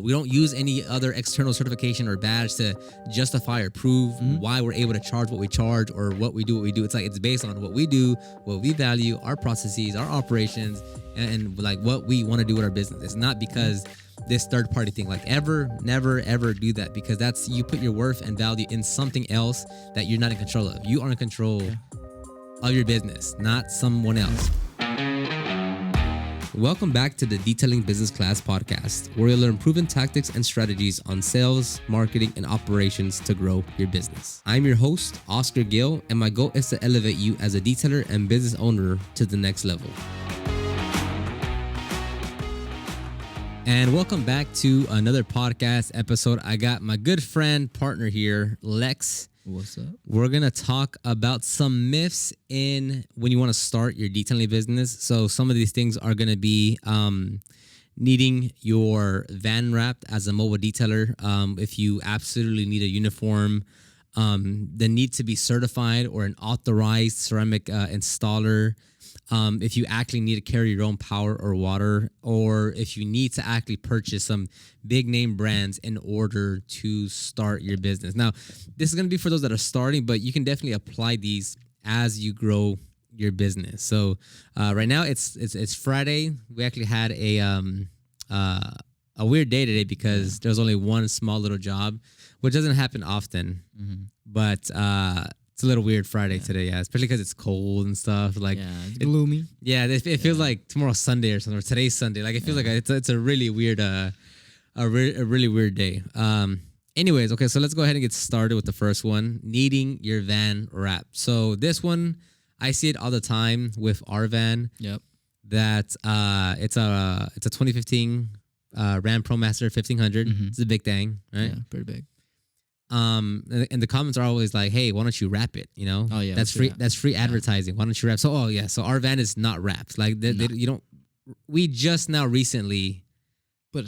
We don't use any other external certification or badge to justify or prove why we're able to charge what we charge or what we do. It's like it's based on what we do, what we value, our processes, our operations, and like what we want to do with our business. It's not because this third party thing, like never ever do that, because that's, you put your worth and value in something else that you're not in control of. You are in control of your business, not someone else. Welcome back to the Detailing Business Class podcast, where you'll learn proven tactics and strategies on sales, marketing, and operations to grow your business. I'm your host, Oscar Gill, and my goal is to elevate you as a detailer and business owner to the next level. And welcome back to another podcast episode. I got my good friend, partner here, Lex. What's up? We're going to talk about some myths in when you want to start your detailing business. So some of these things are going to be needing your van wrapped as a mobile detailer. If you absolutely need a uniform, the need to be certified or an authorized ceramic installer. If you actually need to carry your own power or water, or if you need to actually purchase some big name brands in order to start your business. Now, this is going to be for those that are starting, but you can definitely apply these as you grow your business. So right now it's Friday. We actually had a weird day today because there's only one small little job, which doesn't happen often, but it's a little weird Friday today, especially because it's cold and stuff. Like, it's gloomy. It feels like tomorrow's Sunday or something, or today's Sunday. Like, it feels like it's a really weird, a really weird day. Anyways, okay, so let's go ahead and get started with the first one: needing your van wrapped. So this one, I see it all the time with our van. Yep. That it's a 2015 Ram ProMaster 1500. It's a big thing, right? Yeah, pretty big. And the comments are always like, "Hey, why don't you wrap it?" You know, oh yeah, that's free. That's free advertising. Why don't you wrap? So, so our van is not wrapped. Like, you don't. We just now recently put a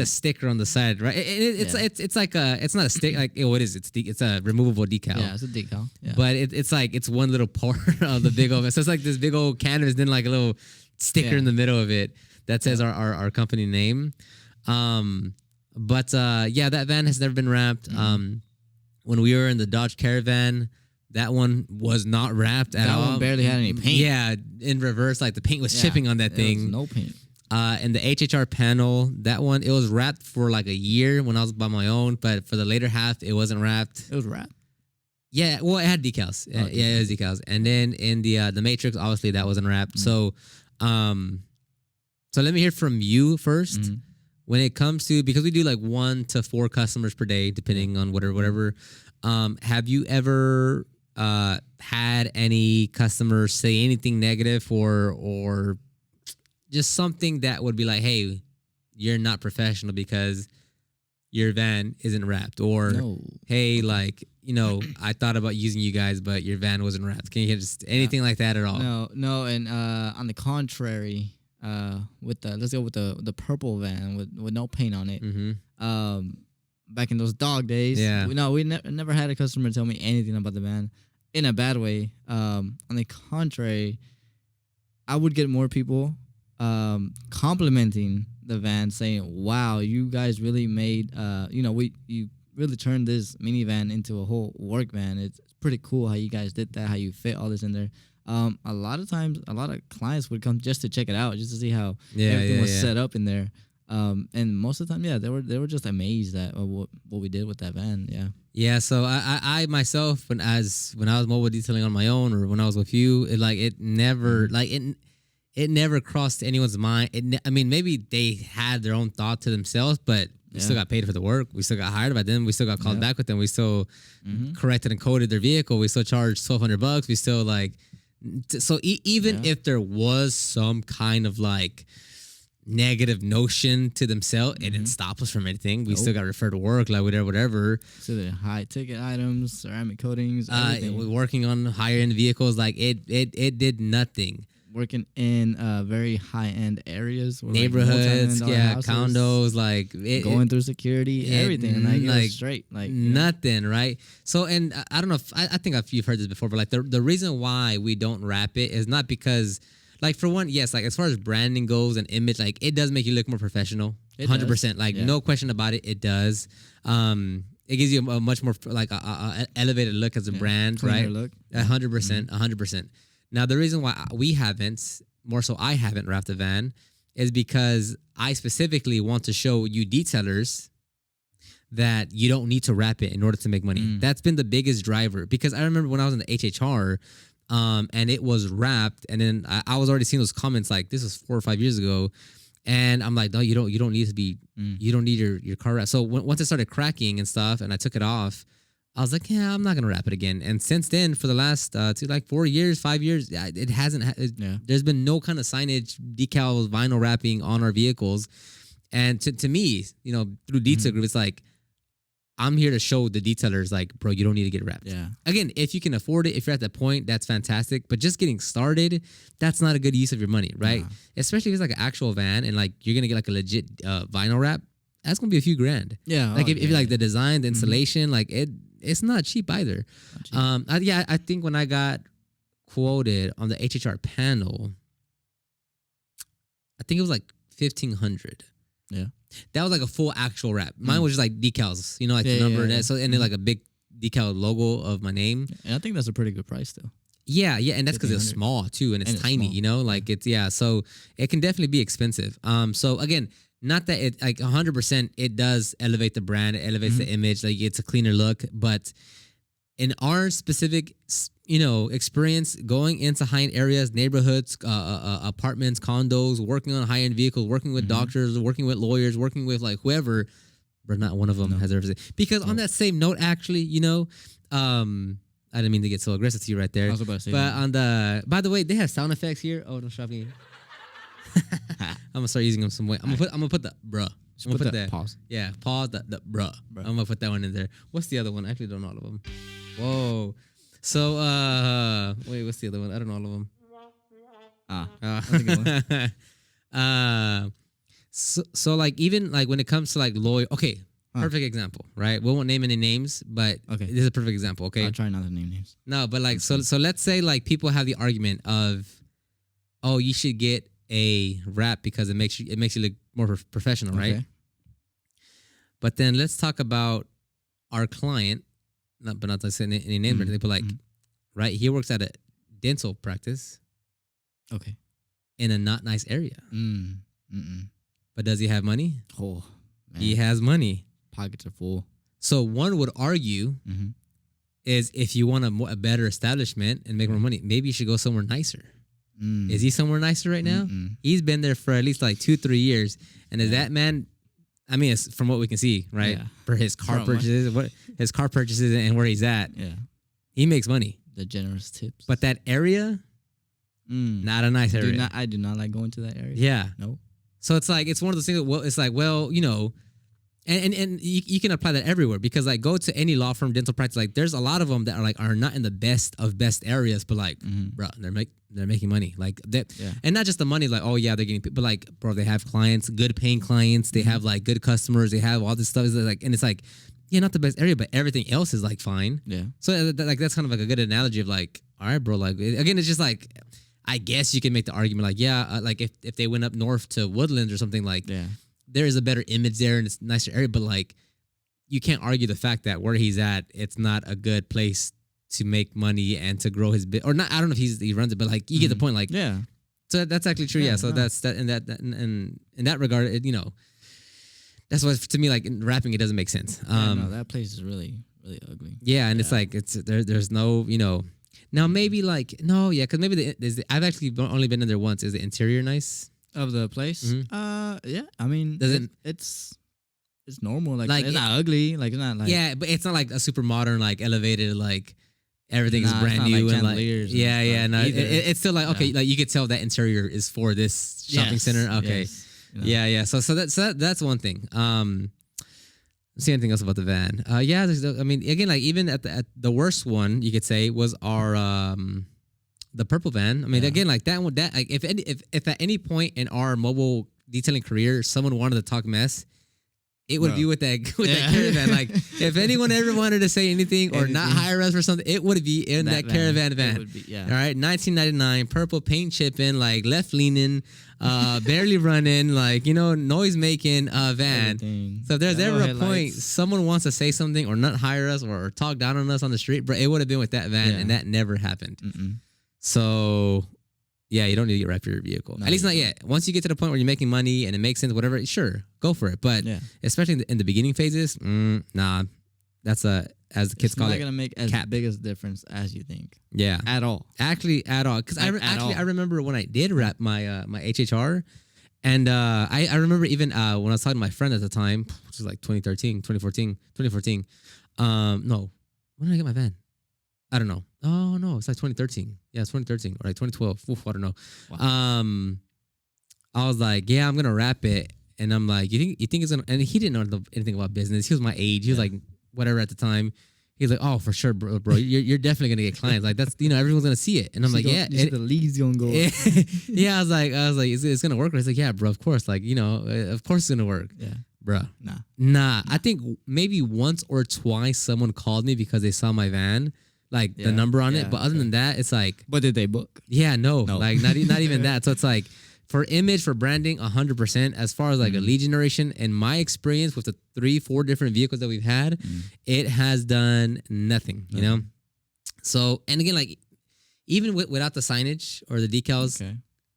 sticker on the side, right? It's like it's not a stick. Like, what is it? It's a removable decal. Yeah, it's a decal. Yeah. But it's like it's one little part of the big old. So it's like this big old canvas, then like a little sticker in the middle of it that says our company name. But that van has never been wrapped. When we were in the Dodge Caravan, that one was not wrapped at all. That one barely had any paint. Yeah, in reverse, like the paint was chipping on that thing. No paint. And the HHR panel, that one, it was wrapped for like a year when I was by my own, but for the later half, it wasn't wrapped. It was wrapped. Yeah, well, it had decals. Yeah, it was decals. And then in the Matrix, obviously that wasn't wrapped. So let me hear from you first. When it comes to, because we do like 1 to 4 customers per day, depending on whatever. Have you ever had any customers say anything negative or just something that would be like, hey, you're not professional because your van isn't wrapped? Or, hey, like, I thought about using you guys, but your van wasn't wrapped. Can you hear just anything like that at all? No. And on the contrary, let's go with the purple van with no paint on it. Back in those dog days, we never had a customer tell me anything about the van in a bad way. On the contrary, I would get more people complimenting the van, saying, "Wow, you guys really made you really turned this minivan into a whole work van. It's pretty cool how you guys did that, how you fit all this in there." A lot of times, a lot of clients would come just to check it out, just to see how everything was set up in there. And most of the time, they were just amazed at what we did with that van. Yeah. So I myself, when I was mobile detailing on my own, or when I was with you, it never crossed anyone's mind. I mean, maybe they had their own thought to themselves, but we still got paid for the work. We still got hired by them. We still got called back with them. We still corrected and coded their vehicle. We still charged $1,200. We still even if there was some kind of like negative notion to themselves, it didn't stop us from anything. We still got referred to work, like whatever. So the high ticket items, ceramic coatings, everything. Working on higher end vehicles, like it did nothing. Working in very high end areas, neighborhoods, houses, condos, going through security, everything, and it was straight, nothing, right? So, and I don't know if I think you've heard this before, but like the reason why we don't wrap it is not because like for one, yes, like as far as branding goes and image, like it does make you look more professional. It 100%. Like Yeah. no question about it. It does. It gives you a much more like a elevated look as a brand, Cleaner right? look. 100%. 100%. Now the reason why we haven't, more so I haven't wrapped a van, is because I specifically want to show you detailers that you don't need to wrap it in order to make money. That's been the biggest driver. Because I remember when I was in the HHR, and it was wrapped, and then I was already seeing those comments like this was 4 or 5 years ago, and I'm like, no, you don't need to be, you don't need your car wrapped. So once it started cracking and stuff, and I took it off, I was like, yeah, I'm not gonna wrap it again. And since then, for the last 4 years, 5 years, it hasn't. There's been no kind of signage, decals, vinyl wrapping on our vehicles. And to me, through Detail Group, it's like, I'm here to show the detailers, like, bro, you don't need to get wrapped. Yeah. Again, if you can afford it, if you're at that point, that's fantastic. But just getting started, that's not a good use of your money, right? Especially if it's like an actual van and like you're gonna get like a legit vinyl wrap. That's gonna be a few grand. Yeah. Like if you like the design, the installation, like it's not cheap either. I think when I got quoted on the HHR panel, I think it was like 1,500. Yeah. That was like a full actual wrap. Mine was just like decals, like the number and so and then like a big decal logo of my name. And I think that's a pretty good price though. Yeah, and that's because it's small too, and it's tiny, small. like it's so it can definitely be expensive. So again, not that it like 100%, it does elevate the brand, it elevates the image, like it's a cleaner look, but in our specific, experience going into high-end areas, neighborhoods, apartments, condos, working on high-end vehicles, working with doctors, working with lawyers, working with like whoever, but not one of them has ever said. Because on that same note, actually, I didn't mean to get so aggressive to you right there. I was about to say but that. by the way, they have sound effects here. Oh, don't shop me. I'm gonna start using them some way. I'm gonna put the bruh. I'm gonna put that pause. Yeah, pause the bruh. I'm gonna put that one in there. What's the other one? I actually don't know all of them. Whoa. So wait, what's the other one? I don't know all of them. That's a good one. So like even like when it comes to like lawyer, okay, perfect example, right? We won't name any names, but this is a perfect example. Okay, I'll try not to name names. No, but like so let's say like people have the argument of, oh, you should get a wrap because it makes you look more professional, right? Okay. But then let's talk about our client, not to say any name, but they put like, right? He works at a dental practice. Okay. In a not nice area. But does he have money? Oh, man. He has money. Pockets are full. So one would argue is if you want a better establishment and make more money, maybe you should go somewhere nicer. Is he somewhere nicer right now? He's been there for at least like 2-3 years. And is that man, I mean, it's from what we can see, right? Yeah. For his car purchases, and where he's at, he makes money. The generous tips. But that area, not a nice area. I do not like going to that area. Yeah. No. So it's like, it's one of those things, it's like, well, and you can apply that everywhere because like go to any law firm, dental practice, like there's a lot of them that are not in the best of best areas, but like, bro, they're making money like that, and not just the money, like, oh yeah, they're getting, but like, bro, they have clients, good paying clients, they have like good customers, they have all this stuff, like, and it's like, yeah, not the best area, but everything else is like fine. Yeah. So like that's kind of like a good analogy of like, all right, bro, like again, it's just like, I guess you can make the argument like, yeah, like if they went up north to Woodlands or something, like, there is a better image there and it's a nicer area, but like you can't argue the fact that where he's at, it's not a good place to make money and to grow his bit or not. I don't know if he runs it, but like you get the point. Like, so that's actually true. Yeah. So that's that, and in that regard, that's what to me, like in rapping, it doesn't make sense. No, that place is really, really ugly. Yeah. And it's like, there's no, now maybe like, no, yeah. Cause maybe I've actually only been in there once. Is the interior nice? Of the place? Yeah. I mean, it's normal. Like it's not ugly. Like it's not like, yeah, but it's not like a super modern, like elevated, like everything is brand new like and like no, it's still like, okay, like you could tell that interior is for this shopping center. Okay, yeah. So that's one thing. See anything else about the van? I mean, again, like even at the worst one, you could say was our the purple van. I mean, again, like that one. That like if at any point in our mobile detailing career, someone wanted to talk mess, it would Bro. be with that caravan. Like if anyone ever wanted to say anything or not hire us for something, it would be in that caravan van. It would be, All right, 1999, purple paint chipping, like left leaning, barely running, like noise making van. Everything. So if there's ever a point headlights. someone wants to say something or not hire us or talk down on us on the street, bro, it would have been with that van, and that never happened. Mm-mm. So. Yeah, you don't need to get wrapped your vehicle. No, At least you not yet. Once you get to the point where you're making money and it makes sense, whatever, sure, go for it. But especially in the beginning phases, nah, that's as the kids call it. It's not gonna make as big a difference as you think. Yeah, at all. Actually, at all. Because I remember when I did wrap my my HHR, and I remember even when I was talking to my friend at the time, which was like 2014. No, when did I get my van? I don't know. Oh no, it's like 2013. Yeah, it's 2013 or like 2012. Oof, I don't know. Wow. I was like, yeah, I'm gonna wrap it, and I'm like, you think it's gonna? And he didn't know anything about business. He was my age. He was like whatever at the time. He's like, oh, for sure, bro. You're definitely gonna get clients. Like that's everyone's gonna see it. And I'm like, yeah, the leads gonna go. Yeah, I was like, it's gonna work. He's like, yeah, bro, of course. Like of course it's gonna work. Yeah, bro. Nah. I think maybe once or twice someone called me because they saw my van. Like the number on it, but other than that, it's like. But did they book? Yeah, no. Like not even that. So it's like for image, for branding, 100%. As far as like a lead generation, in my experience with the 3-4 different vehicles that we've had, it has done nothing. You know. So and again, like even without the signage or the decals.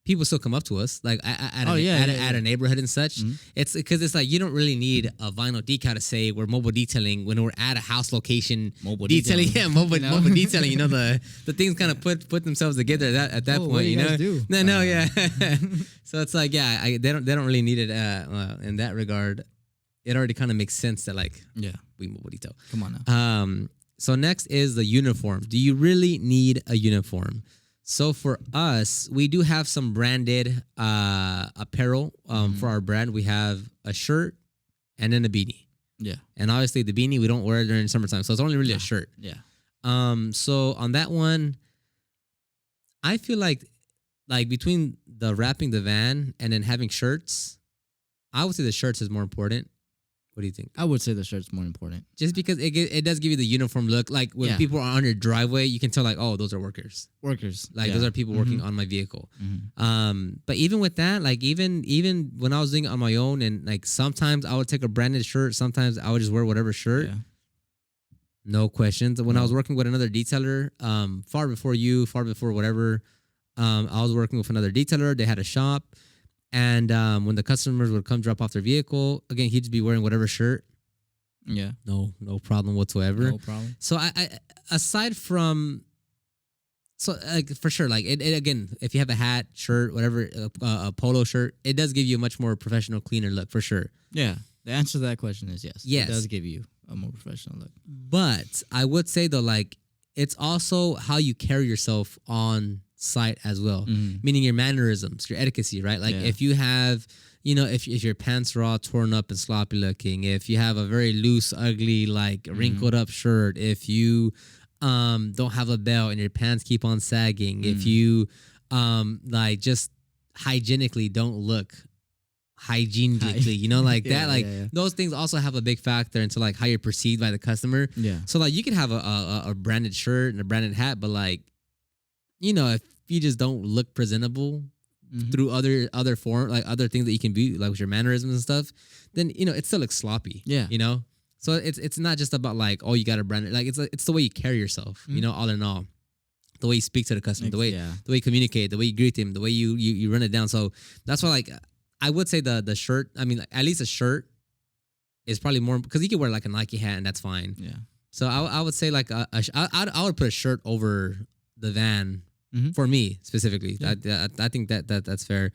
People still come up to us, like at a neighborhood and such. It's because it's like you don't really need a vinyl decal to say we're mobile detailing when we're at a house location. Mobile detailing, mobile detailing. The things kind of put themselves together at that point. What do you guys do? No, yeah. So it's like they don't really need it in that regard. It already kind of makes sense that we mobile detail. Come on now. So next is the uniform. Do you really need a uniform? So for us, we do have some branded apparel for our brand. We have a shirt and then a beanie. Yeah. And obviously the beanie we don't wear during summertime, so it's only really a shirt. Yeah. So on that one, I feel like between the wrapping the van and then having shirts, I would say the shirts is more important. What do you think? I would say the shirt's more important. Just because it does give you the uniform look. Like when people are on your driveway, you can tell like, oh, those are workers. Like those are people working on my vehicle. But even with that, like even when I was doing it on my own, and like sometimes I would take a branded shirt, sometimes I would just wear whatever shirt. Yeah. No questions. When I was working with another detailer, far before whatever, I was working with another detailer. They had a shop. And when the customers would come drop off their vehicle, again, he'd just be wearing whatever shirt. Yeah. No problem whatsoever. No problem. So I aside from, so like for sure, like it again, if you have a hat, shirt, whatever, a polo shirt, it does give you a much more professional, cleaner look for sure. Yeah. The answer to that question is yes. Yes. It does give you a more professional look. But I would say though, like it's also how you carry yourself on site as well, meaning your mannerisms, your etiquette, right? Like if you have, if your pants are all torn up and sloppy looking, if you have a very loose, ugly, like wrinkled up shirt, if you don't have a belt and your pants keep on sagging, if you like just hygienically don't look hygienically, those things also have a big factor into like how you're perceived by the customer. Yeah. So like you can have a branded shirt and a branded hat, but like, if you just don't look presentable through other form, like other things that you can be like with your mannerisms and stuff, then it still looks sloppy. Yeah. So it's not just about like, oh, you got to brand it. Like it's the way you carry yourself. All in all, the way you speak to the customer, the way you communicate, the way you greet them, the way you run it down. So that's why like I would say the shirt. I mean, like, at least a shirt is probably more because you can wear like a Nike hat and that's fine. Yeah. So I would say like I would put a shirt over the van. For me specifically, I think that's fair.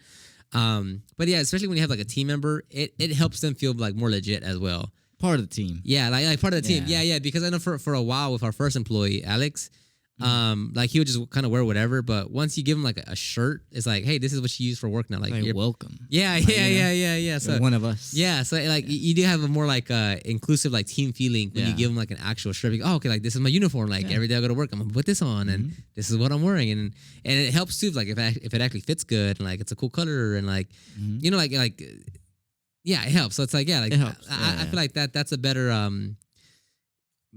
But yeah, especially when you have like a team member, it helps them feel like more legit as well. Part of the team. Yeah, like part of the team. Yeah. Because I know for a while with our first employee, Alex, like he would just kind of wear whatever. But once you give him like a shirt, it's like, hey, this is what you use for work now. Like you're welcome. Yeah. So you're one of us. Yeah. So like you do have a more like inclusive like team feeling when you give them like an actual shirt. Like, oh, okay, like this is my uniform. Like every day I go to work, I'm gonna put this on, and this is what I'm wearing, and it helps too. Like if it actually fits good, and like it's a cool color, and like Yeah, it helps. So it's like, yeah, like It helps. I feel like that's a better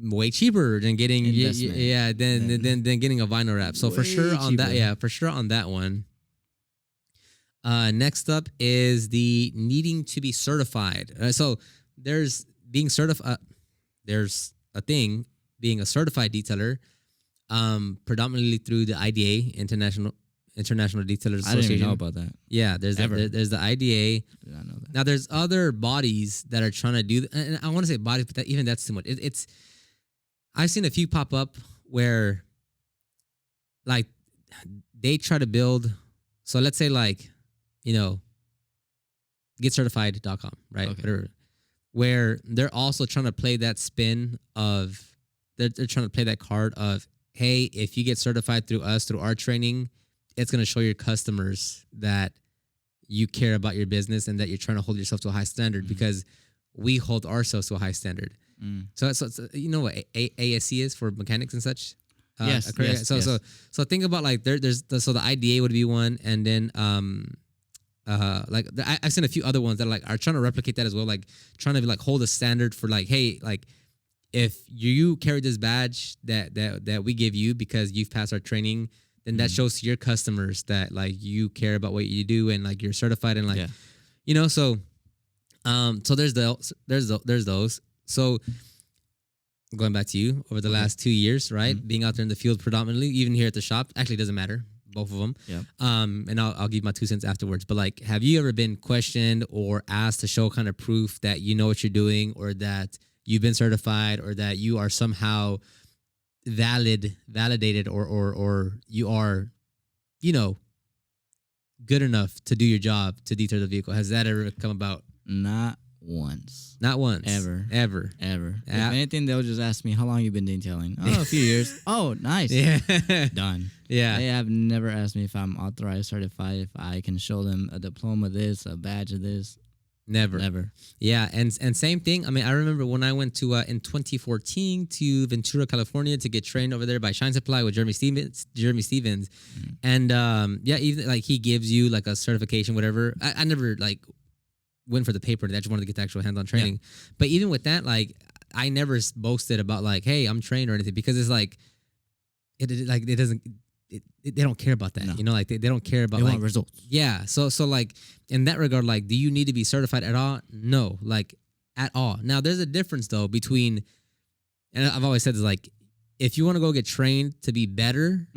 way cheaper than getting Investment. than getting a vinyl wrap. So for Way sure on that, cheaper. for sure on that one. Next up is the needing to be certified. So there's being certified. There's a thing being a certified detailer, predominantly through the IDA, International Detailers Association. I didn't even know about that. Yeah, there's the IDA. Did not know that. Now there's other bodies that are trying to do, and I want to say bodies, but even that's too much. It's I've seen a few pop up where, like, they try to build. So let's say, like, getcertified.com, right? Okay. Whatever. Where they're also trying to play that spin of, they're trying to play that card of, hey, if you get certified through us, through our training, it's going to show your customers that you care about your business and that you're trying to hold yourself to a high standard because we hold ourselves to a high standard. So you know what ASC is for mechanics and such? Yes. So think about, like, there's the IDA would be one, and then like I've seen a few other ones that are trying to replicate that as well, like trying to hold a standard for, like, hey, like, if you carry this badge that we give you because you've passed our training, then that shows to your customers that, like, you care about what you do and, like, you're certified and, like, so there's those. So going back to you over the last 2 years, right? Being out there in the field predominantly, even here at the shop, actually doesn't matter. Both of them. Yeah. And I'll give my 2 cents afterwards. But, like, have you ever been questioned or asked to show kind of proof that you know what you're doing, or that you've been certified, or that you are somehow validated, or you are, good enough to do your job to detail the vehicle? Has that ever come about? Not once. Not once. Ever. Yeah. If anything, they'll just ask me, how long you been detailing? Oh, a few years. Oh, nice. Yeah. Done. Yeah. They have never asked me if I'm authorized, certified, if I can show them a diploma of this, a badge of this. Never. Yeah, and same thing. I mean, I remember when I went to in 2014 to Ventura, California to get trained over there by Shine Supply with Jeremy Stevens, and even like he gives you like a certification, whatever. I never like went for the paper. I just wanted to get the actual hands-on training. But even with that, like, I never boasted about, like, hey, I'm trained or anything, because it's like it doesn't. They don't care about that, No. Like they don't care about, They like, want results. Yeah, so like in that regard, like, do you need to be certified at all? No, like, at all. Now there's a difference though between, and I've always said this, like, if you want to go get trained to be better,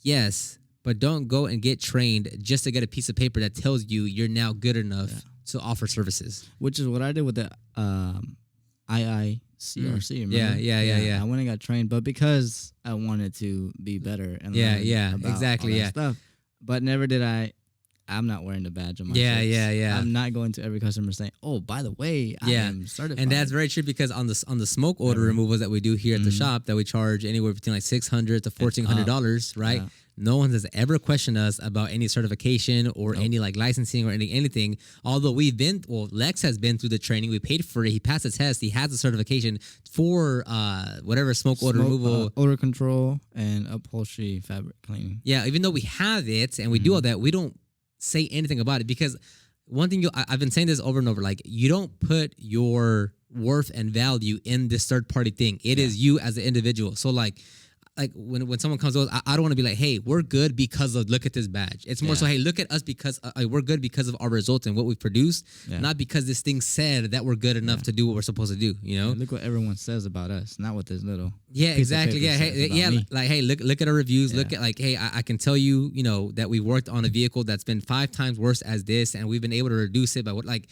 yes, but don't go and get trained just to get a piece of paper that tells you you're now good enough to offer services. Which is what I did with the IICRC. Remember? Yeah. I went and got trained, but because I wanted to be better and learn about exactly, all that stuff. But never did I'm not wearing the badge on my Yeah. I'm not going to every customer saying, "Oh, by the way, I am certified." And that's very true, because on the smoke odor removals that we do here at the shop, that we charge anywhere between like $600 to $1,400, right? Yeah. No one has ever questioned us about any certification or any like licensing or anything. Although Lex has been through the training. We paid for it. He passed the test. He has a certification for whatever smoke odor removal, odor control, and upholstery fabric cleaning. Yeah, even though we have it and we do all that, we don't say anything about it, because one thing I've been saying this over and over, like, you don't put your worth and value in this third party thing. It is you as an individual. So like when someone comes over, I don't want to be like, hey, we're good because of, look at this badge. It's more so, hey, look at us because we're good because of our results and what we've produced, not because this thing said that we're good enough to do what we're supposed to do. Look what everyone says about us, not what this little exactly. Like, hey, look at our reviews. Look at, like, hey, I can tell you, that we worked on a vehicle that's been 5 times worse as this, and we've been able to reduce it by what, like.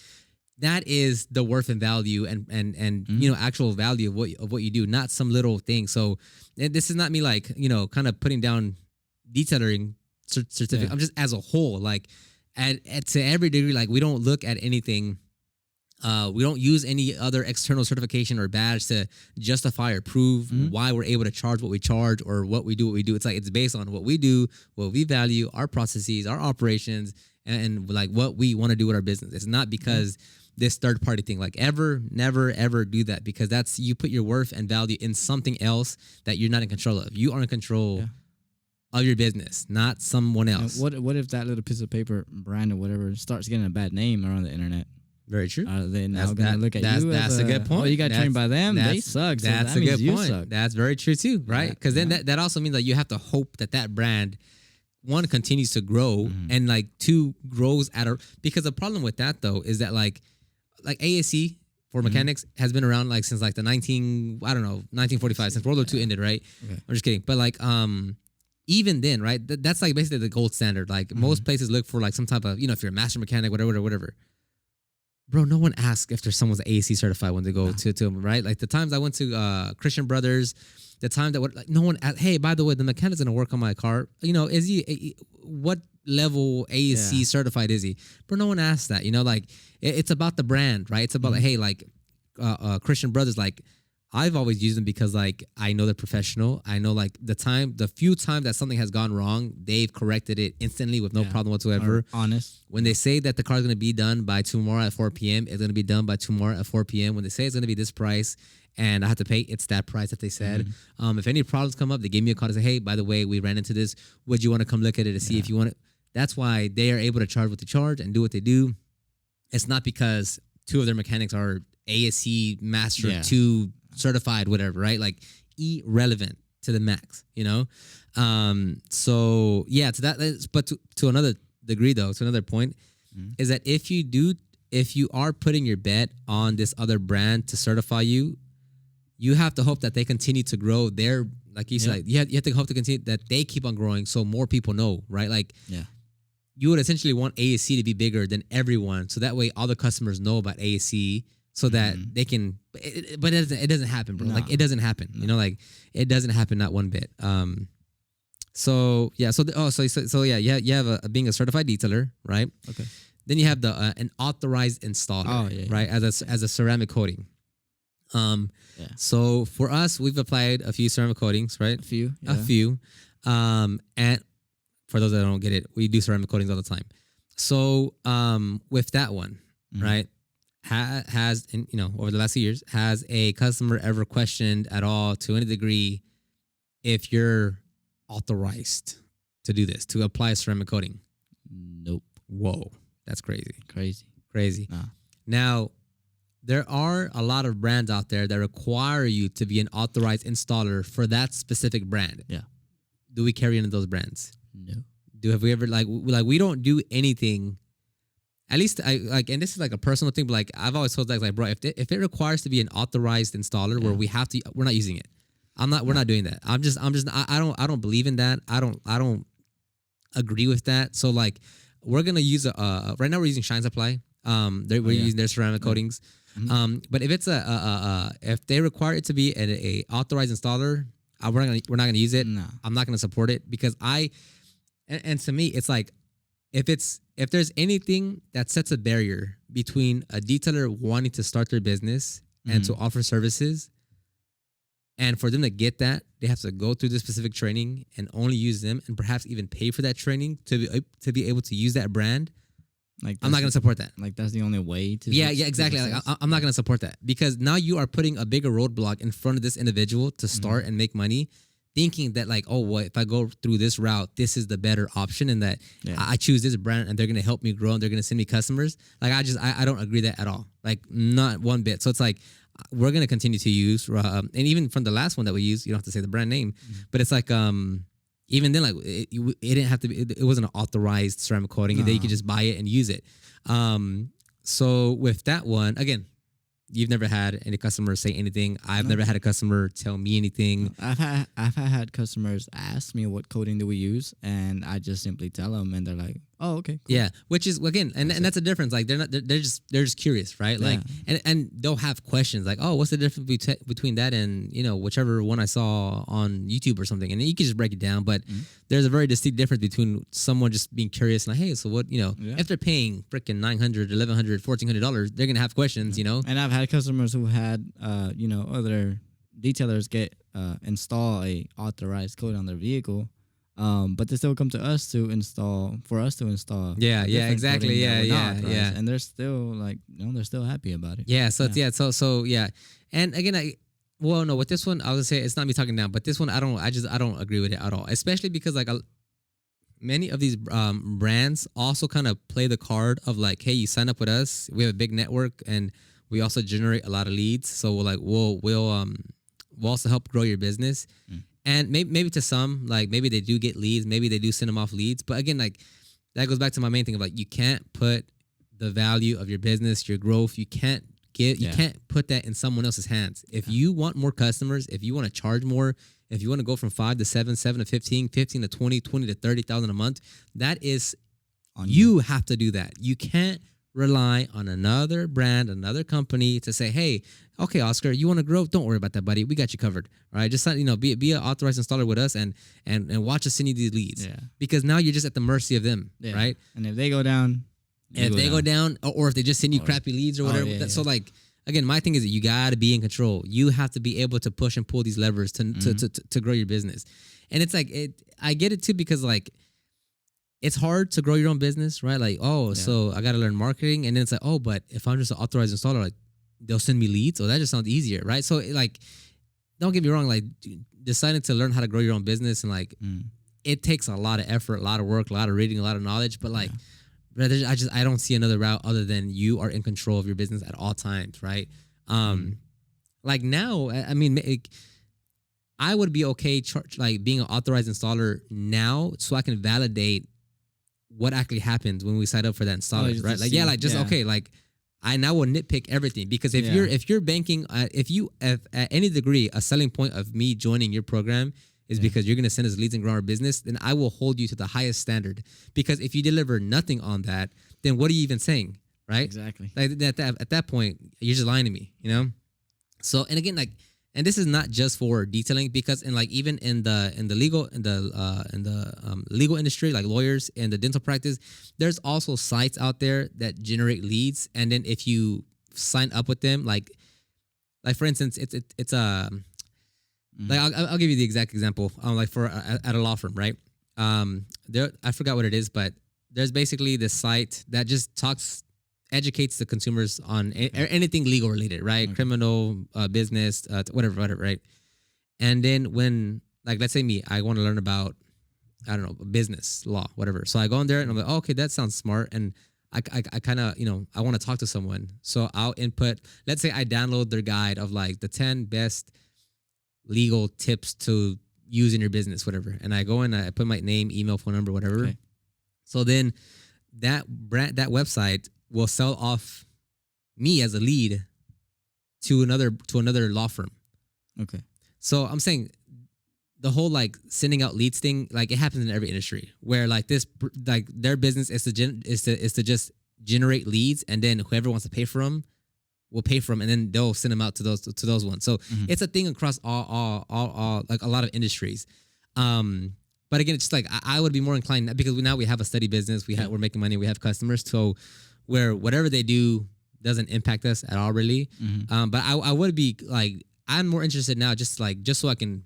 That is the worth and value and actual value of what you do, not some little thing. So this is not me, like, kind of putting down detailing certificate. I'm just as a whole, like, to every degree, like, we don't look at anything. We don't use any other external certification or badge to justify or prove why we're able to charge what we charge or what we do. It's like, it's based on what we do, what we value, our processes, our operations, and like what we want to do with our business. It's not because this third party thing, like, never ever do that, because that's, you put your worth and value in something else that you're not in control of. You are in control of your business, not someone else. And what if that little piece of paper, brand or whatever, starts getting a bad name around the internet? Very true. Are they now That's gonna look at you? That's as a good point. Oh, you got trained by them. They That's- suck. So That's that a means good you point. suck. That's very true too, right? Yeah, Because then yeah. that also means that you have to hope that brand, one, continues to grow, Mhm. and like two, grows at a. Because the problem with that though is that like ASC for Mhm. mechanics has been around like since like the 1945, since World War II ended, right? Okay. I'm just kidding, but like even then, right? That's like basically the gold standard. Like most Mhm. places look for like some type of, if you're a master mechanic, whatever. Bro, no one asks if someone's AAC certified when they go No. to them, right? Like the times I went to Christian Brothers, the time that no one asked, hey, by the way, the mechanic's gonna work on my car. Is he what level AAC Yeah. certified is he? Bro, no one asked that. Like it's about the brand, right? It's about like, hey, like Christian Brothers, like I've always used them because like I know they're professional. I know like the few times that something has gone wrong, they've corrected it instantly with no Yeah. problem whatsoever. Or honest. When they say that the car is going to be done by tomorrow at 4 p.m., it's going to be done by tomorrow at 4 p.m. When they say it's going to be this price and I have to pay, it's that price that they said. Mm-hmm. If any problems come up, they gave me a call to say, hey, by the way, we ran into this. Would you want to come look at it to see if you want it? That's why they are able to charge what they charge and do what they do. It's not because two of their mechanics are ASC Master 2 certified, whatever, right? Like irrelevant to the max, So yeah, to that, but to another degree though, to another point, is that if you are putting your bet on this other brand to certify you, you have to hope that they continue to grow their, like you said, you have to hope to continue that they keep on growing so more people know, right? Like you would essentially want ASC to be bigger than everyone, so that way all the customers know about ASC, so that they can. But it doesn't happen, bro. No. Like it doesn't happen. No. Like it doesn't happen, not one bit. So yeah. So yeah. You have being a certified detailer, right? Okay. Then you have the an authorized installer, right? As a ceramic coating. So for us, we've applied a few ceramic coatings, right? A few. A few. And for those that don't get it, we do ceramic coatings all the time. So with that one, right? Has over the last few years, has a customer ever questioned at all to any degree if you're authorized to do this, to apply ceramic coating? Nope. Whoa, that's crazy. Crazy. Nah. Now, there are a lot of brands out there that require you to be an authorized installer for that specific brand. Yeah. Do we carry any of those brands? No. Have we ever like we don't do anything? At least I like, and this is like a personal thing, but like I've always told like bro, if it requires to be an authorized installer where we have to, we're not using it. We're not doing that. I don't believe in that. I don't agree with that. So like we're gonna use right now we're using Shine Supply. We're using their ceramic coatings. But if it's if they require it to be a authorized installer, we're not gonna use it. No. I'm not gonna support it because and to me it's like if there's anything that sets a barrier between a detailer wanting to start their business and to offer services, and for them to get that, they have to go through this specific training and only use them, and perhaps even pay for that training to be able to use that brand. Like I'm not going to support that. Like that's the only way to. Yeah, exactly. Like, I'm not going to support that because now you are putting a bigger roadblock in front of this individual to start and make money, thinking that like, oh, well, if I go through this route, this is the better option, and that I choose this brand and they're going to help me grow and they're going to send me customers. Like I don't agree that at all. Like not one bit. So it's like we're going to continue to use, and even from the last one that we used, you don't have to say the brand name, but it's like even then, like it didn't have to be. It wasn't an authorized ceramic coating. No. You could just buy it and use it. So with that one, again, you've never had any customer say anything. I've never had a customer tell me anything. I've had customers ask me what coating do we use, and I just simply tell them, and they're like, "Oh, okay, cool." Yeah, which is again, and that's a difference. Like they're just curious, right? Like, and they'll have questions like, "Oh, what's the difference between that and whichever one I saw on YouTube or something?" And you can just break it down, but there's a very distinct difference between someone just being curious and like, "Hey, so what?" If they're paying freaking $900, $1,100, $1,400, they're gonna have questions, And I've had customers who had, other detailers get install a authorized coat on their vehicle. But they still come to us to install. Yeah, exactly. Yeah. And they're still like, they're still happy about it. Yeah. So so yeah. And again, with this one, I was gonna say it's not me talking down, but this one, I don't agree with it at all. Especially because like many of these brands also kind of play the card of like, hey, you sign up with us, we have a big network, and we also generate a lot of leads. So we're like, we'll also help grow your business. And maybe to some, like maybe they do get leads, maybe they do send them off leads. But again, like that goes back to my main thing of like, you can't put the value of your business, your growth, you can't put that in someone else's hands. If you want more customers, if you want to charge more, if you want to go from 5 to 7, 7 to 15, 15 to 20, 20 to 30,000 a month, that is on you have to do that. You can't rely on another brand, another company to say, hey, okay, Oscar, you want to grow? Don't worry about that, buddy. We got you covered. All right. Just be an authorized installer with us and watch us send you these leads. Yeah. Because now you're just at the mercy of them. Yeah. Right. And if they go down, go down, or if they just send you crappy leads or whatever. So like, again, my thing is that you got to be in control. You have to be able to push and pull these levers to grow your business. And it's like, I get it too, because like, it's hard to grow your own business, right? Like, so I got to learn marketing. And then it's like, but if I'm just an authorized installer, like they'll send me leads. Oh, that just sounds easier, right? So like, don't get me wrong, like deciding to learn how to grow your own business and like, it takes a lot of effort, a lot of work, a lot of reading, a lot of knowledge. But like, brother, I don't see another route other than you are in control of your business at all times, right? Like now, I mean, I would be okay like being an authorized installer now, so I can validate what actually happens when we sign up for that installer, right? Like, okay, like I now will nitpick everything, because if you're banking, if at any degree a selling point of me joining your program is because you're going to send us leads and grow our business, then I will hold you to the highest standard. Because if you deliver nothing on that, then what are you even saying, right? Exactly. Like at that point, you're just lying to me, you know? So, and again, like, and this is not just for detailing, because even in the legal industry, like lawyers and the dental practice, there's also sites out there that generate leads. And then if you sign up with them, like for instance, it's like I'll give you the exact example. Like at a law firm, right? I forgot what it is, but there's basically this site that just educates the consumers on anything legal related, right? Okay. Criminal, business, whatever, right? And then when, like, let's say I want to learn about, I don't know, business, law, whatever. So I go in there and I'm like, okay, that sounds smart. And I kind of, I want to talk to someone. So I'll input, let's say I download their guide of like the 10 best legal tips to use in your business, whatever. And I go in, I put my name, email, phone number, whatever. Okay. So then that website will sell off me as a lead to another law firm. Okay. So I'm saying the whole like sending out leads thing, like it happens in every industry where like this, like their business is to just generate leads, and then whoever wants to pay for them will pay for them, and then they'll send them out to those ones. So it's a thing across all like a lot of industries. But again, it's just like I would be more inclined, because now we have a steady business, we're making money, we have customers, so where whatever they do doesn't impact us at all, really. But I would be like, I'm more interested now, just so I can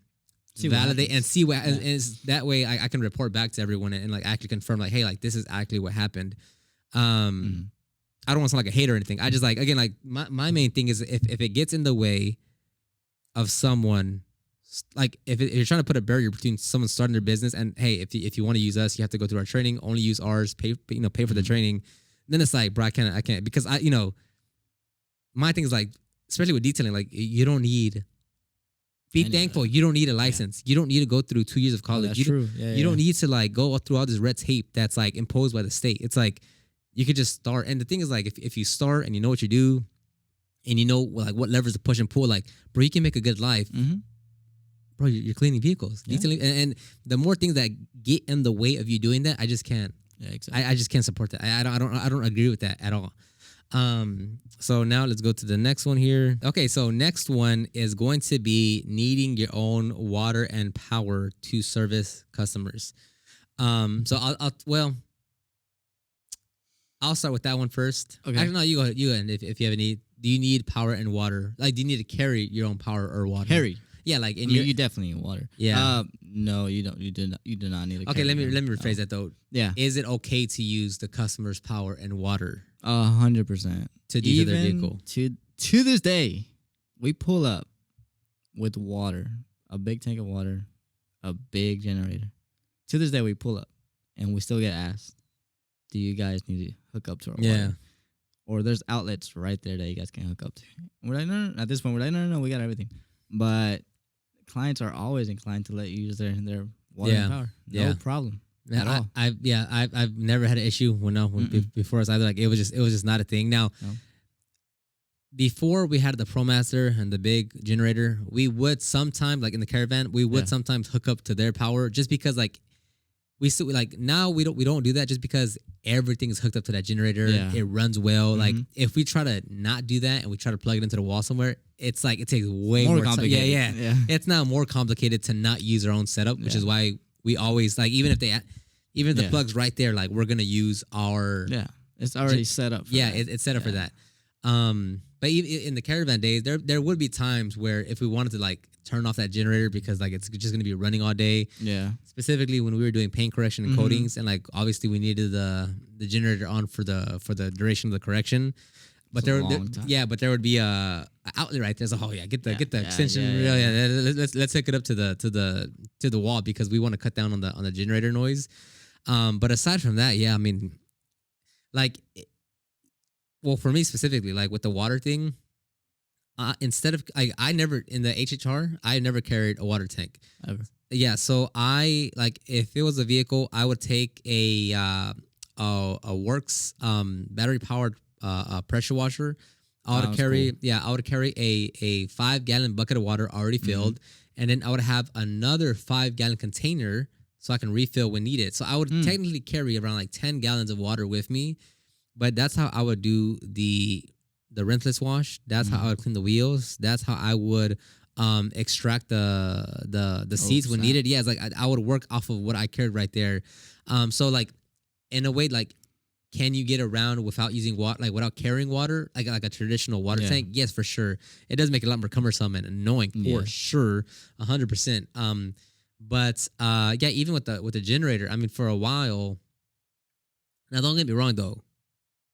validate and see what, and that way I can report back to everyone and like actually confirm like, hey, like this is actually what happened. I don't want to sound like a hater or anything. I just like, again, like my main thing is if it gets in the way of someone, like if you're trying to put a barrier between someone starting their business and, hey, if you want to use us, you have to go through our training, only use ours, pay for the training. Then it's like, bro, I can't, because my thing is like, especially with detailing, like you don't need, be thankful. You don't need a license. You don't need to go through 2 years of college. That's true. You don't need to like go through all this red tape that's like imposed by the state. It's like, you could just start. And the thing is like, if you start and you know what you do and you know like what levers to push and pull, like, bro, you can make a good life. Bro, you're cleaning vehicles, detailing. And the more things that get in the way of you doing that, I just can't. Yeah, exactly. I just can't support that. I don't agree with that at all. So now let's go to the next one here. Okay, so next one is going to be needing your own water and power to service customers. So I'll start with that one first. Okay. Actually, no, you go ahead. If you have any, do you need power and water? Like, do you need to carry your own power or water? Carry. Yeah, like you definitely need water. Yeah. No, you don't. You do not need to. Okay, let me rephrase that though. Yeah. Is it okay to use the customer's power and water? 100% to detail their vehicle. To this day, we pull up with water, a big tank of water, a big generator. To this day, we pull up. and we still get asked, "Do you guys need to hook up to our Yeah. water?" Or there's outlets right there that you guys can hook up to. And we're like, no. At this point, we're like, no, we got everything. But clients are always inclined to let you use their water and power. No problem at all. I've never had an issue before us either. Like it was just not a thing. Now, before we had the ProMaster and the big generator, we would sometimes, like in the caravan, sometimes hook up to their power just because like we still like now we don't do that just because everything is hooked up to that generator. Yeah. It runs well. Mm-hmm. Like if we try to not do that and we try to plug it into the wall somewhere, it's like it takes way more time. Yeah. It's now more complicated to not use our own setup, which is why we always like even if the plug's right there, like we're gonna use our it's already set up. It's set up for that. But even in the caravan days, there would be times where if we wanted to like turn off that generator because like it's just gonna be running all day. Yeah. Specifically when we were doing paint correction and coatings, and like obviously we needed the generator on for the duration of the correction. But there would be a outlet right there. So get the extension. Let's hook it up to the wall because we want to cut down on the generator noise. But aside from that, I mean, like. Well, for me specifically, like with the water thing, instead of I never in the HHR, I never carried a water tank ever. Yeah, so I like if it was a vehicle, I would take a Works battery powered pressure washer. I would carry a 5-gallon bucket of water already filled, and then I would have another 5-gallon container so I can refill when needed. So I would technically carry around like 10 gallons of water with me. But that's how I would do the rinseless wash. That's how I would clean the wheels. That's how I would extract the seats when needed. Yeah, it's like I would work off of what I carried right there. So like in a way, like can you get around without using water, like without carrying water, like a traditional water tank? Yes, for sure. It does make it a lot more cumbersome and annoying for sure, 100%. But even with the generator, I mean, for a while. Now, don't get me wrong though.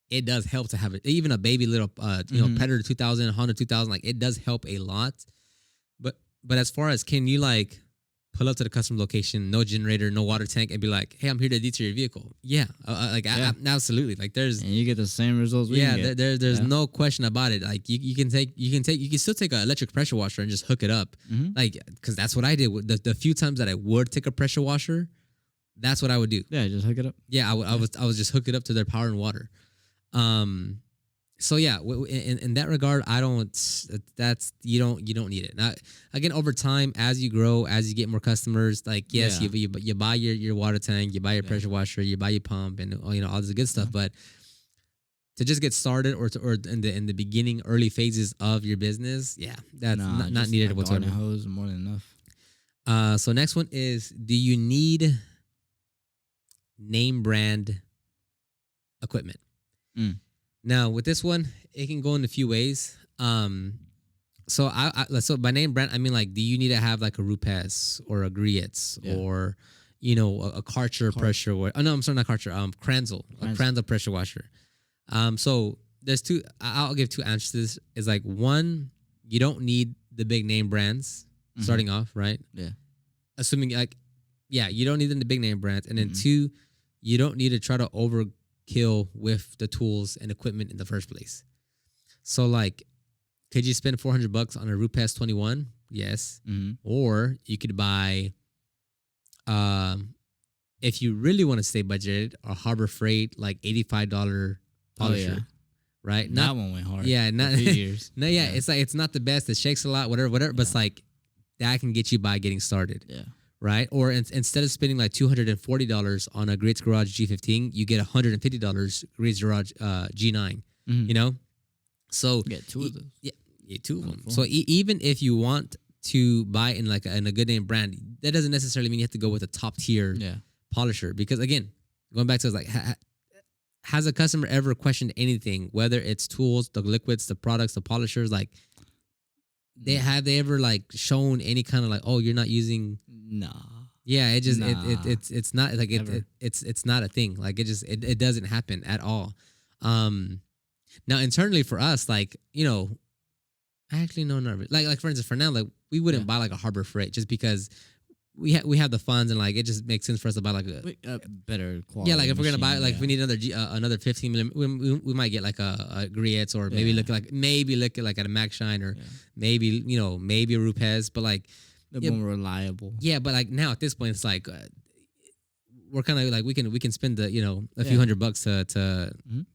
It does help to have it, even a baby little, Predator 2000, Honda 2000, like it does help a lot. But as far as can you like pull up to the customer location, no generator, no water tank, and be like, hey, I'm here to detail your vehicle. Yeah, absolutely. Like there's and you get the same results. There's no question about it. Like you can still take an electric pressure washer and just hook it up, like because that's what I did. The few times that I would take a pressure washer, that's what I would do. Yeah, just hook it up. Yeah, I was just hook it up to their power and water. So yeah, in that regard, you don't need it. Now, again, over time, as you grow, as you get more customers, like yes, you buy your water tank, you buy your pressure washer, you buy your pump, and all this good stuff. But to just get started, or in the beginning, early phases of your business, that's not needed whatsoever. Hose more than enough. So next one is: do you need name brand equipment? Now with this one, it can go in a few ways. So by name brand, I mean like, do you need to have like a Rupes or a Griot's or a Karcher pressure? I'm sorry, not Karcher. Kranzel, a Kranzel pressure washer. So there's two. I'll give two answers to this. Is like one, you don't need the big name brands starting off, right? Yeah. Assuming you don't need the big name brands, and then two, you don't need to try to overkill with the tools and equipment in the first place. So like, could you spend $400 on a Rupes 21? Yes. Or you could buy, if you really want to stay budgeted, a Harbor Freight like $85 polisher. Right? That one went hard. Yeah, not 2 years. No, it's like it's not the best. It shakes a lot, whatever. But it's like that can get you by getting started. Yeah. Right? Or instead of spending like $240 on a Greats Garage G15, you get $150 Greats Garage G9. So get two of those. Yeah, two of them. So even if you want to buy in a good name brand, that doesn't necessarily mean you have to go with a top tier polisher. Because again, going back to like, has a customer ever questioned anything, whether it's tools, the liquids, the products, the polishers, like? Have they ever like shown any kind of like, oh, you're not using? Nah. Yeah, it just it's not like it's not a thing. Like it doesn't happen at all. Now internally for us, like actually no, not really. Like for instance, for now, like we wouldn't buy like a Harbor Freight just because we have the funds, and like it just makes sense for us to buy like a better quality. yeah, like if we're gonna buy machine, like if we need another 15 millimeter, we might get like a Griot's or maybe look at like at a Mac Shine or maybe maybe a Rupes, but like the more reliable. Yeah, but like now at this point, it's like we're kind of like we can spend the a few $100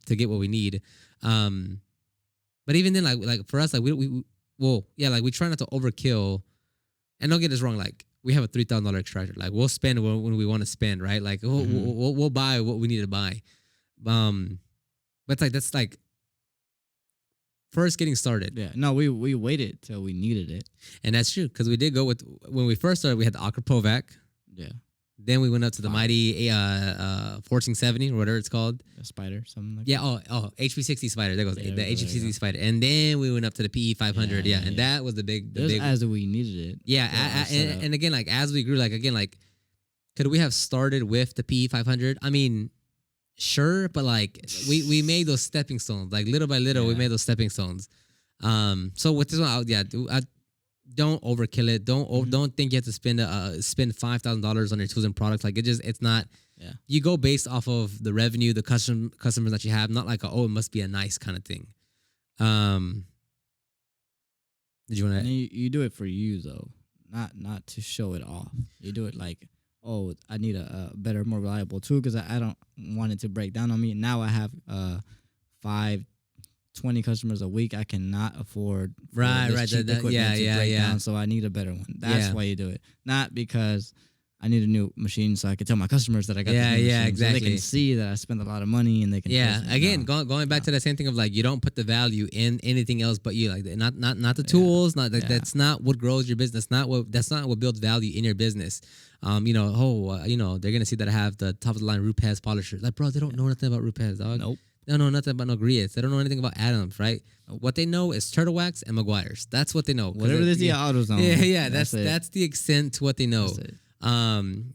to get what we need. But even then, like for us, like we like we try not to overkill. And don't get us wrong, like we have a $3,000 extractor. Like we'll spend when we want to spend, right? Like we'll buy what we need to buy. But it's like that's like first getting started. Yeah, no, we waited till we needed it, and that's true because we did go with when we first started. We had the Akra Provac. Yeah. Then we went up to the mighty 1470 or whatever it's called. A Spider, something like that. Yeah, HP60 Spider. There goes the HP60 Spider. And then we went up to the PE 500. Yeah, and that was the big as we needed it. Yeah, and again, like as we grew, like again, like could we have started with the PE 500? I mean, sure, but like we made those stepping stones. Like little by little, we made those stepping stones. So with this one, I don't overkill it. Don't think you have to spend $5,000 on your tools and products. Like it's not. Yeah. You go based off of the revenue, the customers that you have, not like it must be a nice kind of thing. Did you want to? You do it for you though, not to show it off. You do it like, I need a better, more reliable tool because I don't want it to break down on me. Now I have 20 customers a week. I cannot afford cheap equipment to break down, so I need a better one. That's why you do it, not because I need a new machine so I can tell my customers that I got this new machine, exactly. So they can see that I spent a lot of money and they can again going back to that same thing of like you don't put the value in anything else but you, like not the tools, that's not what grows your business, that's not what builds value in your business. They're gonna see that I have the top of the line Rupes polisher. Like, bro, they don't know nothing about Rupes, dog. Nope. They don't know nothing about no Griot's. They don't know anything about Adams, right? Nope. What they know is Turtle Wax and Meguiar's. That's what they know. Whatever they see at AutoZone. Yeah. That's the extent to what they know.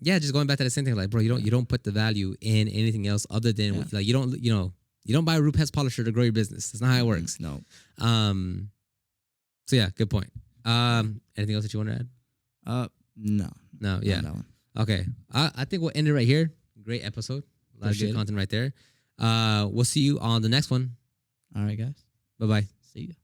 Just going back to the same thing, like, bro, you don't put the value in anything else other than like you don't buy a Rupes polisher to grow your business. That's not how it works. No. So yeah, good point. Anything else that you want to add? No. Yeah. That one. Okay. I think we'll end it right here. Great episode. A lot of good content right there. We'll see you on the next one. All right, guys. Bye-bye. See you.